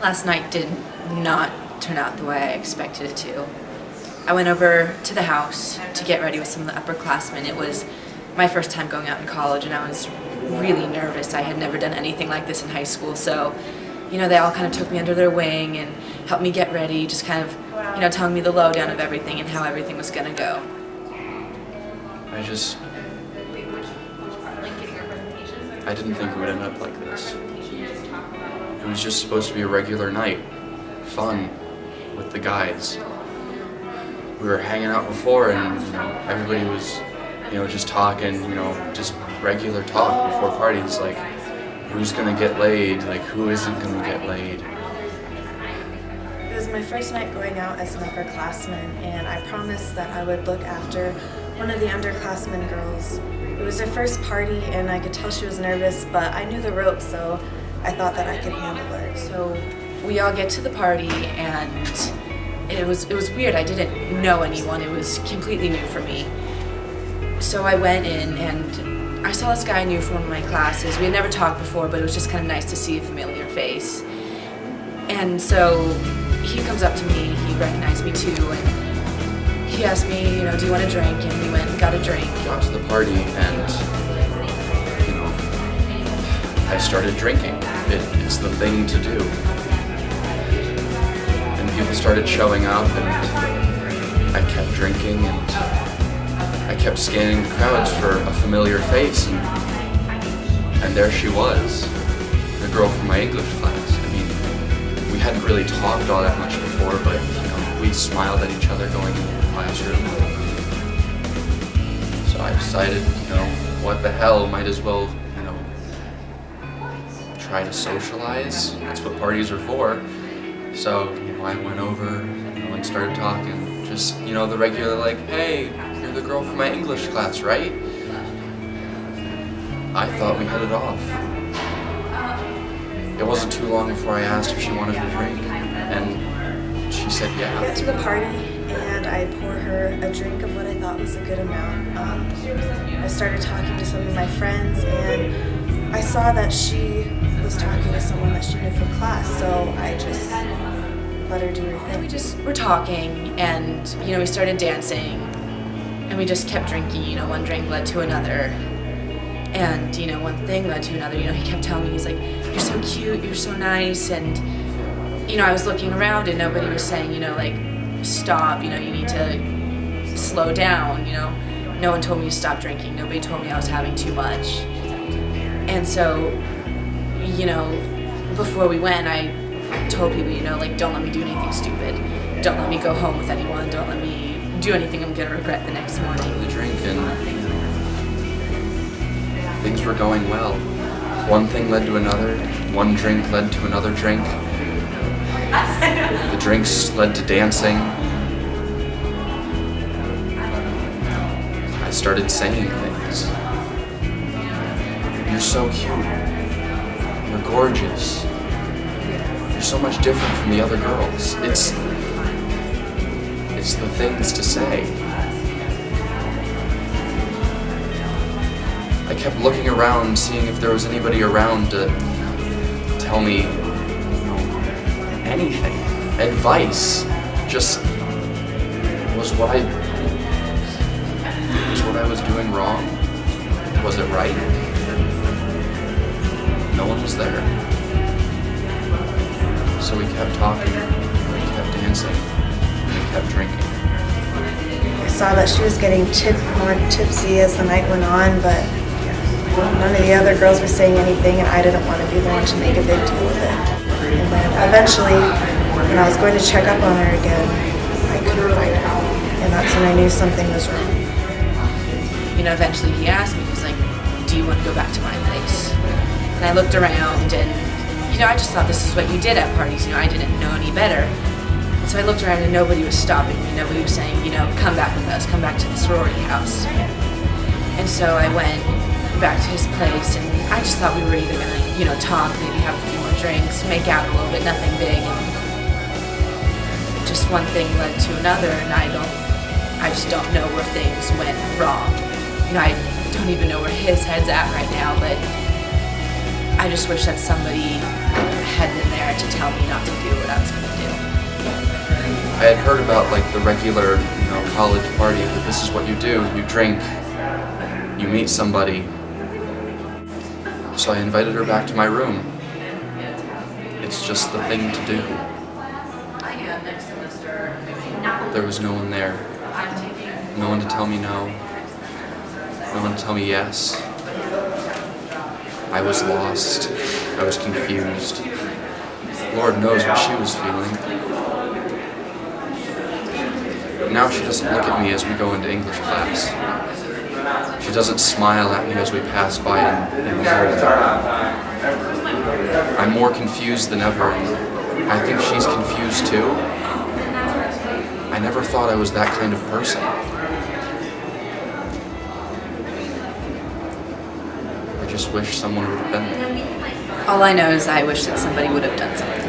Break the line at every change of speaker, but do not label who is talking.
Last night did not turn out the way I expected it to. I went over to the house to get ready with some of the upperclassmen. It was my first time going out in college, and I was really nervous. I had never done anything like this in high school, so they all kind of took me under their wing and helped me get ready, just kind of telling me the lowdown of everything and how everything was gonna go.
I didn't think it would end up like this. It was just supposed to be a regular night, fun with the guys. We were hanging out before, and everybody was, just talking, just regular talk before parties, like who's gonna get laid, like who isn't gonna get laid.
It was my first night going out as an upperclassman, and I promised that I would look after one of the underclassmen girls. It was her first party, and I could tell she was nervous, but I knew the ropes, so I thought that I could handle her.
So we all get to the party, and it was weird. I didn't know anyone. It was completely new for me. So I went in, and I saw this guy I knew from one of my classes. We had never talked before, but it was just kind of nice to see a familiar face. And so he comes up to me. He recognized me too, and he asked me, do you want a drink? And we went and got a drink.
Got to the party, and I started drinking. It's the thing to do. And people started showing up, and I kept drinking, and I kept scanning the crowds for a familiar face, and there she was, the girl from my English class. I mean, we hadn't really talked all that much before, but we smiled at each other going into the classroom. So I decided, what the hell, might as well, try to socialize. That's what parties are for. So, I went over, and started talking. Just, the regular, like, hey, you're the girl from my English class, right? I thought we hit it off. It wasn't too long before I asked if she wanted a drink, and she said yeah.
I got to the party, and I poured her a drink of what I thought was a good amount. I started talking to some of my friends, and I saw that she was talking to someone that she knew from class, so I just let her do her thing.
We just were talking, and we started dancing, and we just kept drinking. One drink led to another, and one thing led to another. He kept telling me, he's like, you're so cute, you're so nice, and I was looking around, and nobody was saying, like, stop, you need to slow down. No one told me to stop drinking. Nobody told me I was having too much. And so before we went, I told people, like, don't let me do anything stupid. Don't let me go home with anyone. Don't let me do anything I'm gonna regret the next morning.
The drink, and things were going well. One thing led to another. One drink led to another drink. The drinks led to dancing. I started saying things. You're so cute. You're gorgeous. You're so much different from the other girls. It's the things to say. I kept looking around, seeing if there was anybody around to tell me anything. Advice. Just was what I was doing wrong? Was it right? No one was there. So we kept talking, we kept dancing, and we kept drinking.
I saw that she was getting more tipsy as the night went on, but none of the other girls were saying anything, and I didn't want to be the one to make a big deal of it. And then eventually, when I was going to check up on her again, I couldn't find her, and that's when I knew something was wrong.
Eventually he asked me, he's like, do you want to go back to my place? And I looked around, and I just thought this is what you did at parties. I didn't know any better. And so I looked around, and nobody was stopping me. Nobody was saying, come back with us, come back to the sorority house. And so I went back to his place, and I just thought we were either gonna, talk, maybe have a few more drinks, make out a little bit, nothing big. And just one thing led to another, and I just don't know where things went wrong. I don't even know where his head's at right now, but I just wish that somebody had been there to tell me not to do what I was going to do.
I had heard about like the regular, college party, that this is what you do. You drink, you meet somebody. So I invited her back to my room. It's just the thing to do. There was no one there. No one to tell me no. No one to tell me yes. I was lost. I was confused. Lord knows what she was feeling. Now she doesn't look at me as we go into English class. She doesn't smile at me as we pass by in the hall. I'm more confused than ever. I think she's confused too. I never thought I was that kind of person. I just wish someone would have been there.
All I know is I wish that somebody would have done something.